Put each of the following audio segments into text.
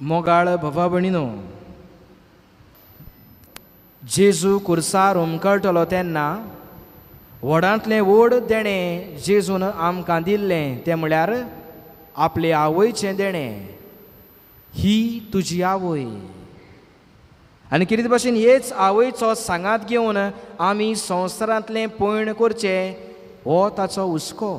मोगाळ भवा भणीनो, जेजू कुर्सार उमकळटलो तेन्ना व्हडांतलें व्हड देणें जेजून आमकां दिल्लें तें म्हळ्यार आपले आवयचें देणें. ही तुजी आवय. आनी कितें भाशेन हेच आवयचो सांगात घेवन आमी संवसारांतलें पयण करचें हो ताचो हुस्को.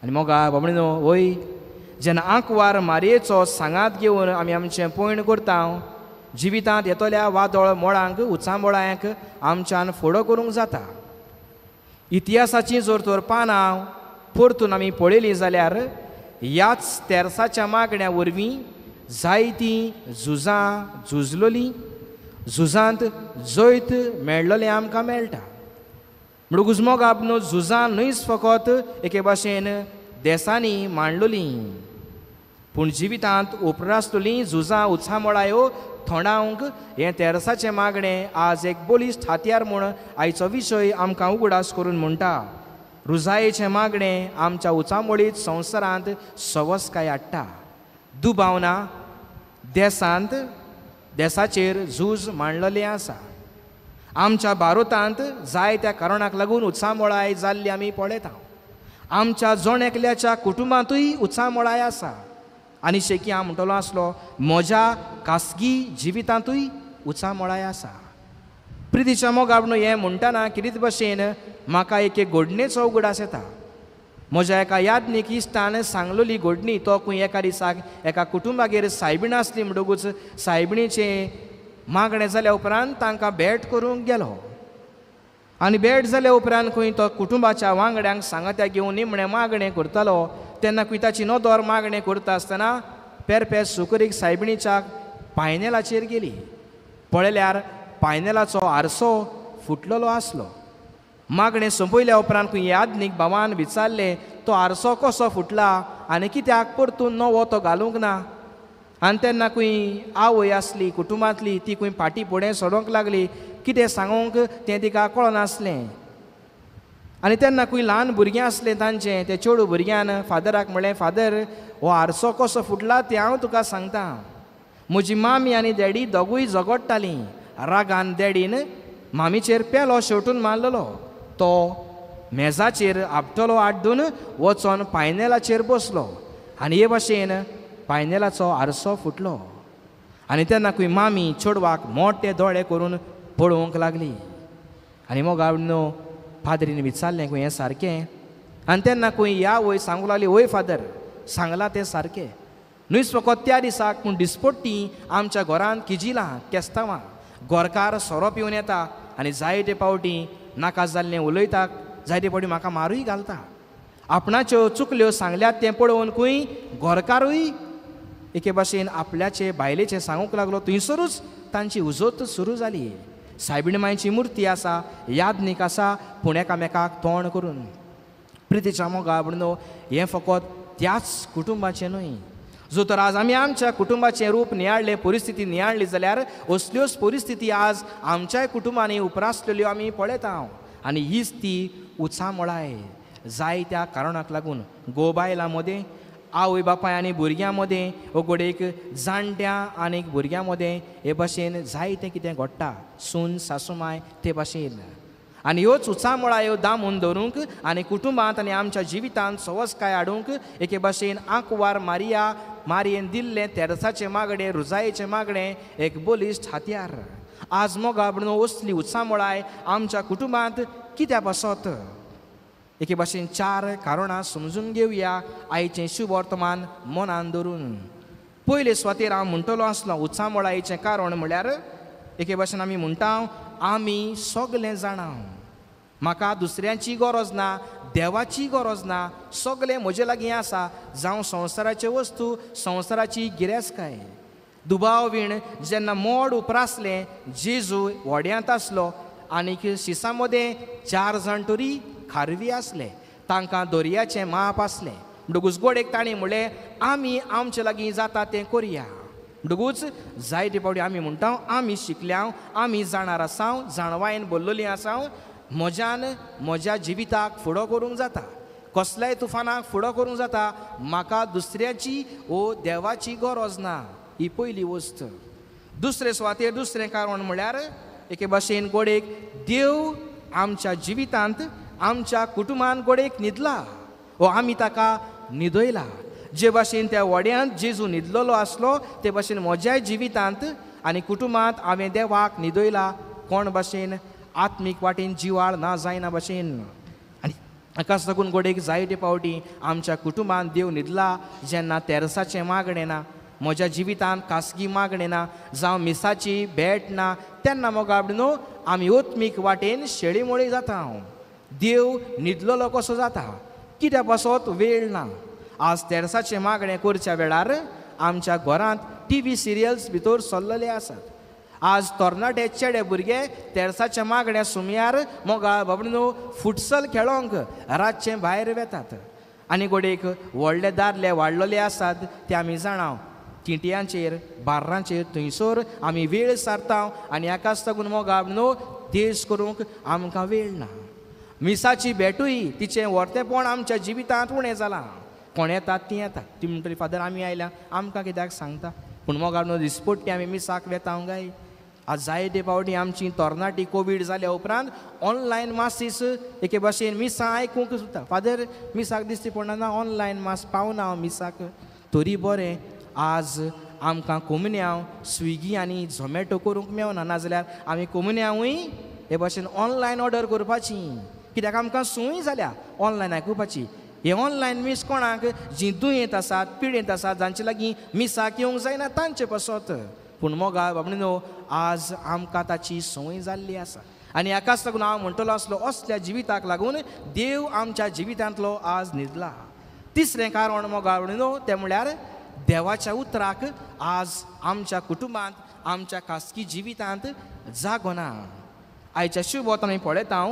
आनी मोगा बाबडीनो वय जेन्ना आंकवार मारयेचो सांगात घेवन आमी आमचें पयण करता, जिवितांत येतल्या वादळ मोळांक उचांबळांक आमच्यान फुडो करूंक जाता. इतिहासाचीं जर तर पानां परतून आमी पळयलीं जाल्यार ह्याच तेरसाच्या मागण्या वरवीं जायतीं झुजां झुजलोलीं, झुजांत जैत मेळ्ळलें आमकां मेळटा. म्हणटकूच मोगाब न्हू, झुजां न्हयच फकत एके भाशेन देसांनी मांडलोलीं, पूण जिवितांत उपरासलोलीं झुजां उचांबळायो थोडावंक हें तेरसाचें मागणें आज एक बलिश्ट हात्यार म्हूण आयचो विशय आमकां उगडास करून म्हणटा. रुजायेचें मागणें आमच्या उचांबळीत संवसारांत सवस्काय हाडटा. दुबावना देसांत देसाचेर झूज मांडलेलें आसा. आमच्या भारतांत जायत्या कारणाक लागून उचांबळाय जाल्ली आमी पळयता. आमच्या जण एकल्याच्या कुटुंबांतूय उचांबळाय आसा. आनी शेकी हांव म्हणटलो आसलो, म्हज्या खासगी जिवितांतूय उचांबळाय आसा. प्रितीच्या मोगाब न्हू, हें म्हणटाना कितें भाशेन म्हाका एक घडणेचो उगडास येता. म्हज्या एका यादनीक इश्टान सांगलोली घडणी. तो खंय एका दिसाक एका कुटुंबागेर सायबीण आसली, म्हणटकूच सायबिणीचें मागणें जाल्या उपरांत तांकां भेट करूंक गेलो. आनी भेट जाल्या उपरांत खंय तो कुटुंबाच्या वांगड्यांक सांगात्या घेवन निमणें मागणें करतालो तेन्ना खंय ताची नदर मागणें करता आसतना पेरपेस सुकरीक सायबिणीच्या पायनेलाचेर गेली. पळयल्यार पायनेलाचो आरसो फुटलेलो आसलो. मागणें सोंपयल्या उपरांत खंय यादनीक भावान विचारलें, तो आरसो कसो फुटला आनी कित्याक परतून नवो तो घालूंक ना. आनी तेन्ना खंय आवय आसली कुटुंबांतली, ती खंय फाटीं फुडें सरोंक लागली. कितें सांगूंक तें तिका कळनासलें. आनी तेन्ना खंय ल्हान भुरगें आसलें तांचें, ते चेडूं भुरग्यान फादराक म्हणलें, फादर हो आरसो कसो फुटला तें हांव तुका सांगता. म्हजी मामी आनी डॅडी दोगूय झगडटालीं. रागान डॅडीन मामीचेर पेलो शेवटून मारलेलो. तो मेजाचेर आपटलो आड्डून वचोन पायनेलाचेर बसलो आनी हे भाशेन पायनेलाचो आरसो फुटलो. आनी तेन्ना खंय मामी चेडवाक मोठे दोळे करून पळोवंक लागली. आनी मोगाळ न्हू, फादरीन विचारलें खंय हें सारकें. आनी तेन्ना खंय ह्या वय सांगूंक लागली, वय फादर सांगलां तें सारकें. न्हयच फकत त्या दिसाक पूण दिसपट्टी आमच्या घरांत किजिलां केस्तांवां गोरकार सोरो पिवन येता आनी जायते पावटी नाका जाल्लें उलयता, जायते फावटी म्हाका मारूय घालता. आपणाच्यो चुकल्यो सांगल्यात तें पळोवन खंय गोरकारूय एके भाशेन आपल्याचे बायलेचें सांगूंक लागलो. थंयसरूच तांची उजत सुरू जाली. सायबीण मांयची मुर्ती आसा, यादनीक आसा, पूण एकामेकाक तोंड करून. प्रितीच्या मोगा म्हणून हें फकत त्याच कुटुंबाचें न्हय. जो तर आज आमी आमच्या कुटुंबाचें रूप नियाळ्ळें, परिस्थिती नियाळ्ळी जाल्यार असल्योच परिस्थिती आज आमच्याय कुटुंबांनी उपरासलेल्यो आमी पळयता. आनी हीच ती उचांबळाय. जायत्या कारणाक लागून गोबायलां मदें, आवय बापाय आनी भुरग्यां मदें, वो घोडेक जाणट्या आनी भुरग्यां मदें हे भाशेन जायतें कितें घडटा. सून सासूमाय ते भाशेन. आनी ह्योच उचांबळायो दामून दवरूंक आनी कुटुंबांत आनी आमच्या जिवितांत सवस्काय हाडूंक एके भाशेन आंकवार मारयेन दिल्लें तेरसाचें मागणें, रुजायेचें मागणें एक बलिश्ट हात्यार. आज मोगाळ म्हणून असली उचांबळाय आमच्या कुटुंबांत कित्याक बसत? एके भाशेन 4 कारणां समजून घेवया आयचें शुभ वर्तमान मनान धरून. पयले सुवातेर हांव म्हणटलो आसलो उचांबळायेचें कारण म्हळ्यार एके भाशेन आमी म्हणटा आमी सगलें जाणा. म्हाका दुसऱ्यांची गरज ना, देवाची गरज ना, सगलें म्हजे लागीं आसा. जावं संवसाराच्यो वस्तू, संवसाराची गिरेस्तकाय. दुबाव विण जेन्ना मोड उपरासलें, जेजू व्हड्यांत आसलो आनीक शिसां मदें 4 जाण तरी खारवी आसले. तांकां दर्याचें माप आसलें. म्हणटकूच गोडेक ताणें म्हणलें आमी आमचे लागीं जाता तें करया. म्हणटकूच जायते फावटी आमी म्हणटा आमी शिकल्या, आमी जाणार आसा, जाणवायेन बोल्लोलीं आसा. म्हज्या जिविताक फुडो करूंक जाता, कसल्याय तुफानाक फुडो करूंक जाता. म्हाका दुसऱ्याची वो देवाची गरज ना. ही पयली वस्त. दुसरे सुवातेर दुसरें कारण म्हळ्यार एके भाशेन गोडेक देव आमच्या जिवितांत आमच्या कुटुंबान गोडेक न्हिदला व आमी ताका न्हिदयला. जे भाशेन त्या वड्यांत जेजू न्हिदलेलो आसलो ते भाशेन म्हज्याय जिवितांत आनी कुटुंबांत हांवें देवाक न्हिदयला. कोण भाशेन आत्मीक वाटेन जिवाळ ना जायना भाशेन. आनी हाकाच लागून गोडेक जायते फावटी आमच्या कुटुंबांत देव न्हिदला. जेन्ना तेरसाचें मागणें ना, म्हज्या जिवितांत खासगी मागणें ना, जावं मिसाची भेट ना, तेन्ना मोगाबडी न्हू आमी ओत्मीक वाटेन शेळीमोळी जाता. देव न्हिदलेलो कसो जाता कित्याक पासत वेळ ना. आज तेरसाचें मागणें करच्या वेळार आमच्या घरांत TV सिरियल्स भितर चल्लेले आसात. आज तरणाटे चेडे भुरगे तेरसाच्या मागण्या सुमयार मोगाळ बाबडी न्हू फुटसल खेळोंक रातचे भायर वेतात. आनी गोडेक व्हडले दादले वाडलेले आसात ते आमी जाणाव. तिट्यांचेर बार्रांचेर थंयसर आमी वेळ सारता आनी हाकाच लागून मोगाळ न्हू देश करूंक आमकां वेळ ना. मिसाची भेटूय तिचें व्हरतेपण आमच्या जिवितांत उणें जालां. कोण येतात तीं येतात. ती म्हणटली फादर आमी आयल्या आमकां कित्याक सांगता. पूण मोगाळ न्हू दिसपट्टी आमी मिसाक वेता गाय. आज जायते फावटी आमची तरणाटी कोवीड जाल्या उपरांत ऑनलायन मासीस एके भाशेन मिसां आयकूंक सुद्दां. फादर मिसाक दिसती पडना ऑनलायन मास पावना हांव मिसाक. तरी बरें आज आमकां कोमुन्यांव स्विगी आनी झोमॅटो करूंक मेवना. नाजाल्यार आमी कोमुन्यांवूय हे भाशेन ऑनलायन ऑर्डर करपाची. कित्याक आमकां संवय जाल्या ऑनलायन आयकुपाची. हे ऑनलायन मीस कोणाक जीं दुयेंत आसात पिडेंत आसात जांचे लागीं मिसाक येवंक जायना तांचे पासत. पूण मोगाळ बाबडी न्हू आज आमकां ताची संवय जाल्ली आसा. आनी हाकाच लागून हांव म्हणटलो आसलो असल्या जिविताक लागून देव आमच्या जिवितांतलो आज न्हिदला. तिसरें कारण मोगाळ बाबडी न्हू तें म्हळ्यार देवाच्या उतराक आज आमच्या कुटुंबांत आमच्या खासगी जिवितांत जागो ना. आयच्या शुभोतान आमी पळयता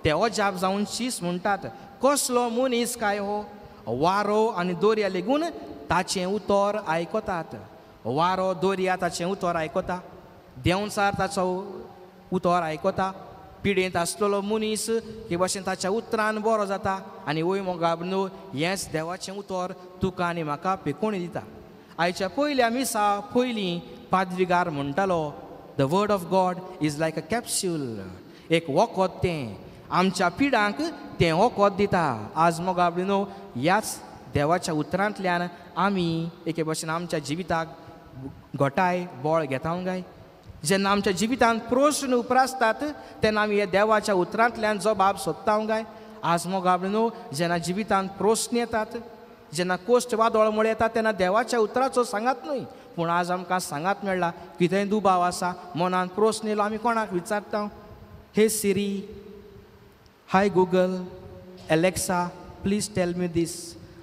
देवा जाप जावन शीस म्हणटात. कसलो मनीस काय हो वारो आनी दोर्या लेगून ताचें उतर आयकतात. वारो दोर्या ताचें उतर आयकता. देंवचार ताचो उतर आयकता. पिडेंत आसलेलो मनीस हे भाशेन ताच्या उतरान बरो जाता. आनी वय मोगाळ न्हू हेंच देवाचें उतर तुका आनी म्हाका पेकोवणी दिता. आयच्या पयल्या मिसा पयलीं पाद्रीगार म्हणटालो the word of God is like a capsule. एक वखद तें आमच्या पिडांक तें वखद दिता. आज मोगाळ न्हू ह्याच देवाच्या उतरांतल्यान आमी एके भाशेन आमच्या जिविताक घोटाय बळ घेता गाय. जेन्ना आमच्या जिवितांत प्रश्न उप्रासतात तेन्ना आमी हे देवाच्या उतरांतल्यान जबाब सोदता गाय. आज मोगाळ न्हू जेन्ना जिवितांत प्रश्न येतात, जेन्ना कोश्ट वादळ म्हळ्यार येता तेन्ना देवाच्या उतराचो सांगात न्हय. पूण आज आमकां सांगात मेळ्ळा कितेंय दुबाव आसा मनांत प्रश्न येयलो आमी कोणाक विचारता. Hey Siri, hi Google, Alexa please tell me this.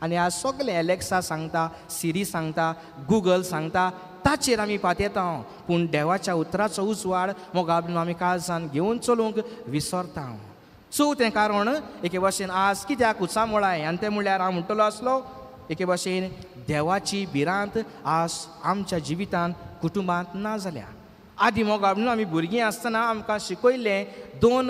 आनी आज सगलें एलेक्सा सांगता, सिरी सांगता, गुगल सांगता, ताचेर आमी पातयता. पूण देवाच्या उतराचो उजवाड मोगाळ आमी काळजान घेवन चलूंक विसरता. चवथें कारण एके भाशेन आज कित्याक उचामोळाय आनी तें म्हळ्यार हांव म्हणटलो आसलो एके भाशेन देवाची भिरांत आज आमच्या जिवितांत कुटुंबांत ना जाल्या. आदी मोगाळ आमी भुरगीं आसतना आमकां शिकयल्लें दोन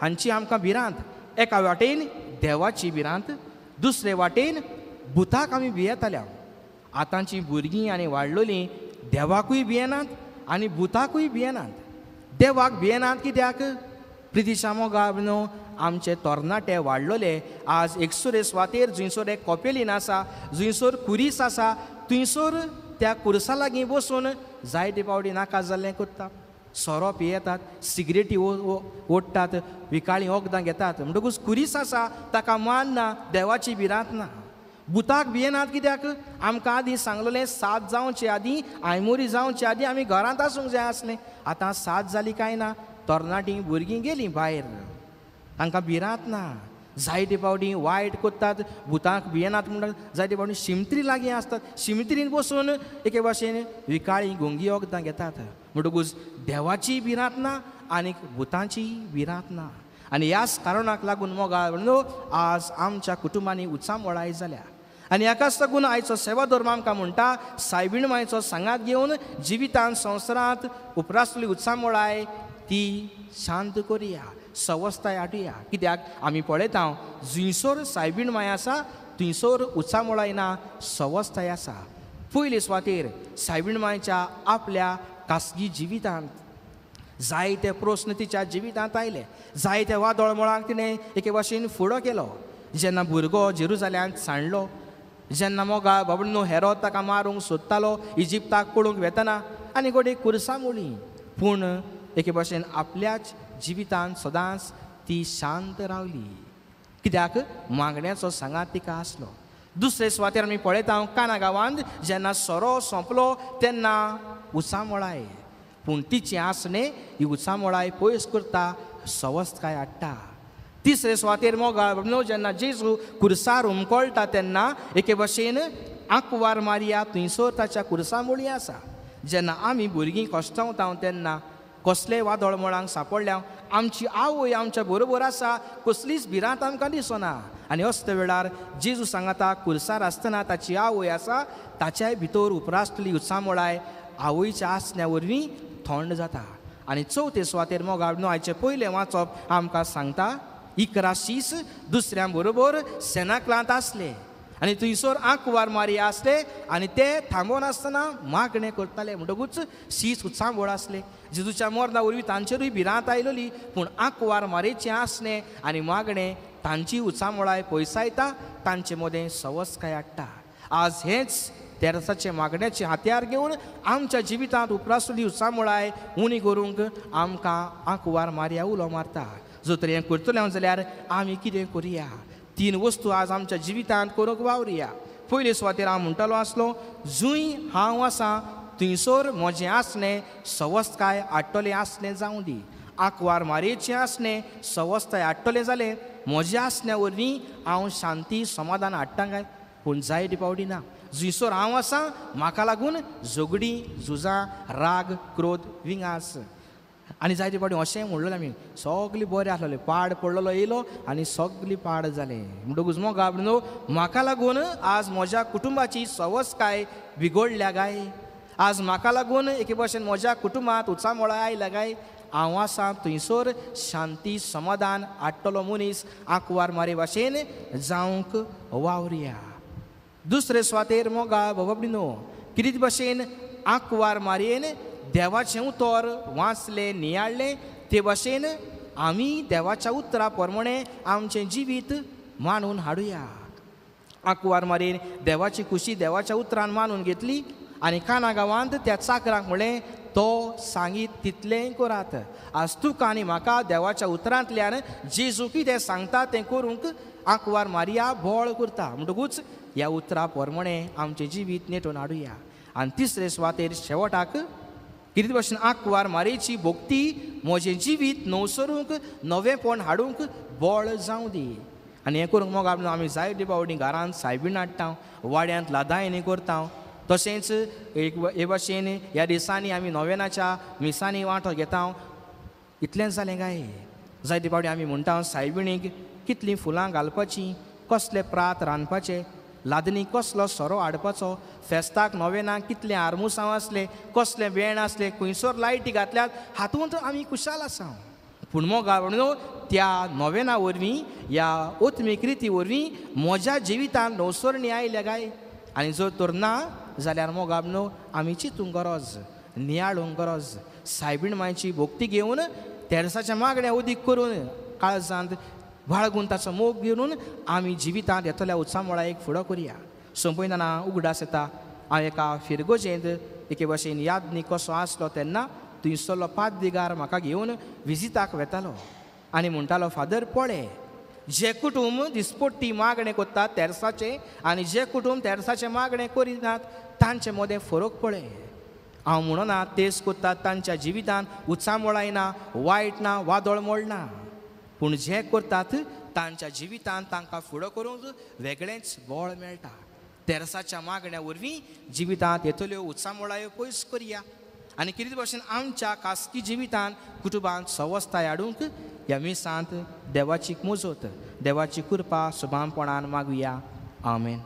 हांची आमकां भिरांत. एका वाटेन देवाची भिरांत, दुसरे वाटेन भुताक आमी भियेताल्या. आतांची भुरगीं आनी वाडलोलीं देवाकूय भियेनात आनी भुताकूय भियेनात. देवाक भियेनात कित्याक प्रितीशा मोगाळ न्हू आमचे तरणाटे वाडलोले आज एक सुरे सुवातेर जंयसर एक कोपेलीन आसा, जंयसर कुरीस आसा, थंयसर त्या कुरसा लागीं बसून जायते फावटी नाका जाल्लें करता. सोरो पियेतात, सिगरेटी ओडटात, विकाळीं वखदां घेतात. म्हणटकूच कुरीस आसा ताका मान ना, देवाची भिरांत ना. भुताक भियेनात कित्याक आमकां आदीं सांगलेलें 7 जावचे आदीं आयमोरी जावचे आदीं आमी घरांत आसूंक जाय आसलें. आतां 7 जालीं काय ना, तरणाटीं भुरगीं गेलीं भायर, तांकां भिरांत ना. जायते फावटी वायट कोत्तात, भुतांक भियेनात म्हणटात. जायते फावटी शिमतरी लागीं आसतात, शिमतरीन बसून एके भाशेन विकाळीं गुंगी वखदां घेतात. म्हणटकूच देवाची भिरांत ना आनीक भुतांची भिरांत ना. आनी ह्याच कारणाक लागून मोगाळ न्हू आज आमच्या कुटुंबांनी उचामोळाय जाल्या. आनी हाकाच लागून आयचो सेवा धर्म आमकां म्हणटा सायबीण मायचो सांगात घेवन जिवितांत संवसारांत उपरासली उचामोळाय ती शांत करुया, सवस्थाय हाडुया. कित्याक आमी पळयता जंयसर सायबीण माय आसा थंयसर उचामोळाय ना, सवस्थाय आसा. पयले सुवातेर सायबीण मांयच्या आपल्या खासगी जिवितांत जायते प्रस्न तिच्या जिवितांत आयले, जायते वादळ तिणें एके भाशेन फुडो केलो. जेन्ना भुरगो जेरुजाल्यांत सांडलो, जेन्ना मोगा बाबडो हेरोद ताका मारूंक सोदतालो इजिप्ताक पळोवंक वेतना, आनी गोडे कुर्सां मोडली, पूण एके भाशेन आपल्याच जिवितांत सदांच ती शांत रावली, कित्याक मागण्याचो सांगात तिका आसलो. दुसरे सुवातेर आमी पळयता काना गांवांत जेन्ना सोरो सोंपलो तेन्ना उचामोळाय, पूण तिची आसणे ही उचामोळाय पयस करता, सवस्थकाय हाडटा. तिसरे सुवातेर मोगाळ जेन्ना जेजू कुर्सार उमकळटा तेन्ना एके भाशेन आंकवार मारिया थंयसर ताच्या कुर्सा मोळी आसा. जेन्ना आमी भुरगीं कश्टावता तेन्ना कसलेय वादळ मळांक सांपडल्या आमची आवय आमच्या बरोबर आसा, कसलीच भिरांत आमकां दिसना. आनी असते वेळार जेजू सांगता कुर्सार आसतना ताची आवय आसा, ताच्याय भितर उपरासतली उत्सामोळाय आवयच्या आसण्या वरवीं थंड जाता. आनी चवथे सुवातेर मोगाळ आयचे पयलें वाचप आमकां सांगता 11 शीस दुसऱ्यां बरोबर सेनाकलांत आसले आनी थंयसर आंकवार मारिया आसले आनी ते थांबोवन आसतना मागणें करताले. म्हणटकूच शीस उत्सामोळ आसले. जेजूच्या मरना वरवीं तांचेरूय भिरांत आयलोली, पूण आंकवार मारेचें आसणें आनी मागणें तांची उत्सामोळाय पयसायता, तांचे मदें सवस्थकाय हाडटा. आज हेच तेरसाचे मागण्याचे हात्यार घेवन आमच्या जिवितांत उपरासली उत्सामोळाय उणी करूंक आमकां आंकवार मारिया उलो मारता. जो तरी हें करतले जाल्यार आमी कितें करुया? 3 वस्तू आज आमच्या जिवितांत करूंक वावरुया. पयले सुवातेर हांव म्हणटालो आसलो, जूंय हांव आसां थंयसर म्हजें आसणें सवस्थकाय हाडटलें आसणें जावं दी. आंकवार मारेचें आसणें सवस्थाय हाडटलें जालें म्हज्या आसण्या वरवीं हांव शांती समाधान हाडटां काय? पूण जायते पावटी ना. जंयसर हांव आसां म्हाका लागून झगडीं, झुजां, राग, क्रोध, विंगास आनी जायते पावटी अशें म्हणलें आमी सगलीं बरें आसलेलें, पाड पडलेलो येयलो आनी सगलीं पाड जालें. म्हणटकूच मोगाळ म्हाका लागून आज म्हज्या कुटुंबाची सवस्थकाय बिगडल्या काय? आज म्हाका लागून एके भाशेन म्हज्या कुटुंबांत उत्सामोळाय आयल्या काय? हांव आसां थंयसर शांती समाधान हाडटलो मनीस आंकवार मारे भाशेन जावंक वावरुया. दुसरे सुवातेर मोगाळ बाबडीनो कितें भाशेन आंकवार मारयेन देवाचें उतर वाचलें नियाळ्ळें ते भाशेन आमी देवाच्या उतरा प्रमाणे आमचें जिवीत मांडून हाडुया. आंकवार मारयेन देवाची खुशी देवाच्या उतरान मानून घेतली आनी काना गांवांत त्या चाकरांक म्हणलें तो सांगीत तितलें करात. आज तुका आनी म्हाका देवाच्या उतरांतल्यान जेजू कितें सांगता तें करूंक आंकवार मारिया बोळ करता. म्हणटकूच ह्या उतरा प्रमाणे आमचें जिवीत नेटून हाडुया. आनी तिसरे सुवातेर शेवटाक कितें भाशेन आंकवार मारेची भोक्ती म्हजें जिवीत नवसरूंक नवेंपण हाडूंक बोळ जावं दी. आनी हें करूंक मोगाळ आमी जायते पावटी घरांत सायबीण हाडटा, वाड्यांत लादायणी करता. तशेंच हे भाशेन ह्या दिसांनी आमी नोवेनाच्या मिसांनी वांटो घेता. इतलेंच जालें काय? जायते पावटी आमी म्हणटा सायबिणीक कितलीं फुलां घालपाचीं, कसले प्रात रांदपाचे, लादनीक कसलो सोरो हाडपाचो, फेस्ताक नोवेनाक कितले आरमुसांव आसले, कसले वेण आसले, खंयसर लायटी घातल्यात, हातूंत आमी कुशाल आसा. पूण मोगाळ त्या नोवेना वरवीं ह्या ओत्मीक रिती वरवीं म्हज्या जिवितांत नवसरणी आयल्या काय? आनी जर तर ना जाल्यार मोगाळ आमी चिंतूंक गरज, नियाळूंक गरज. सायबीण मांयची भोक्ती घेवन तेरसाच्या मागण्या उदीक करून काळजांत बाळगून ताचो मोग घेवन आमी जिवितांत येतल्या उत्सामोळायेक फुडो करुया. सोंपयतना उगडास येता. हांव एका फिरगोजेंत एके भाशेन यादनी कसो आसलो तेन्ना थंयसरलो पाद्रीगार म्हाका घेवन विजिताक वेतालो आनी म्हणटालो, फादर पळय, जे कुटूंब दिसपट्टी मागणें करतात तेरसाचे आनी जे कुटूंब तेरसाचे मागणें करिनात तांचे मदें फरक पळय. हांव म्हणना तेच करतात तांच्या जिवितांत उत्सामोळाय ना, वायट ना, वादळ मोडना, पूण जे करतात तांच्या जिवितांत तांकां फुडो करूंक वेगळेंच बळ मेळटा. तेरसाच्या मागण्या वरवीं जिवितांत येतल्यो उत्सामोळायो पयस करुया आनी कितें भाशेन आमच्या खासगी जिवितांत कुटुंबांत सवस्थाय हाडूंक ह्या मिसांत देवाची मोजत, देवाची कृपा सुभानपणान मागुया. आमेन.